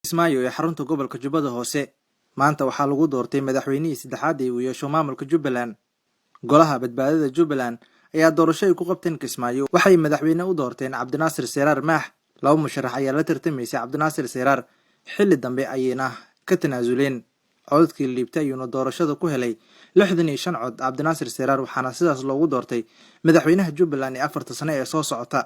Kismaayo ee xarunta gobolka Jubbada Hoose maanta waxaa lagu doortay madaxweynihii saddexaad ee uu yeesho maamulka Jubbaland. Golaha badbaadada Jubbaland ayaa doorasho ay ku qabteen Kismaayo. Waxay madaxweyne u doorteen Cabdinaasir Seraar Maax. Laba musharax ayaa la tartamaysay Cabdinaasir Seraar. Xilli dambe ayayna ka tanaasuleen. Codadkii liibtay ayuuna doorashada ku helay 65 cod. Cabdinaasir Seraar waxaana sidaas loogu doortay madaxweynaha Jubbaland ee 4 sano ee soo socota.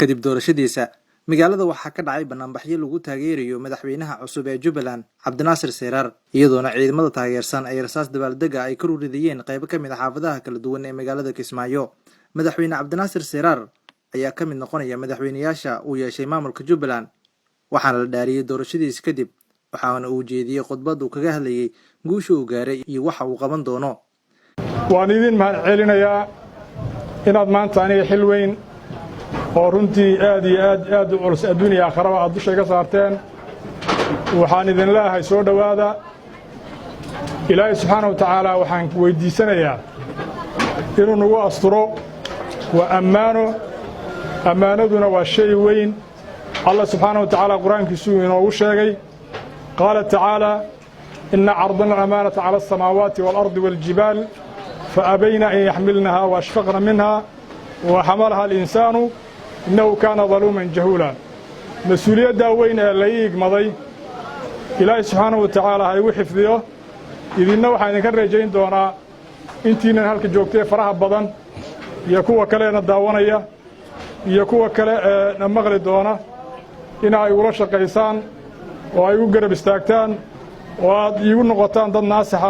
kadib doorashadiisa magaalada waxaa ka dhacay banaanbaxyo lagu taageerayo madaxweynaha cusub ee Jubbaland Cabdinaasir Seraar iyadoona ciidamada taageersan ay rasaas dabaaldega ay ka ruridayeen qayb ka mid ah xaafadaha kala duwan ee magaalada Kismaayo. Madaxweyne Cabdinaasir Seraar ayaa ka mid noqonaya madaxweynayaasha uu yeeshay maamulka Jubbaland waxaana la dhaariyay doorashadiisa kadib waxaana uu jeediyay khudbad uu kaga hadlayay guusha uu gaaray iyo waxa uu qaban doono. waan idin mahadcelinayaa inaad maanta aniga xil weyn oo runtii aad iyo aad u culus adduunka aakhirada aad dusha ka saarteen waxaan idin leeyahay soo dhawaada Ilaahay subxaanahu wa ta'aala waxaan weydiisanayaa inuu nagu asturo wa ammaanaduna waa shay weyn Allah subxaanahu wa ta'aala quraankiisu inoogu sheegay qaala ta'aala inna 'ardana al-amaanata 'ala as-samaawaati wal-ardi wal-jibaal فأبين أن يحملنها وأشفقن منها وحملها الإنسان إنه كان ظلوما جهولا مسؤولية داوين الليق مضي إلهي سبحانه وتعالى هاي وحفظيه إذن نوحا نكرر جين دونا انتينا هالك جوكتين فراها بضان يكوى كلينا الداوانية يكوى كلينا مغلد دونا إنا يورش قيسان ويقرب استاكتان ويقول نغطان ضد ناسحة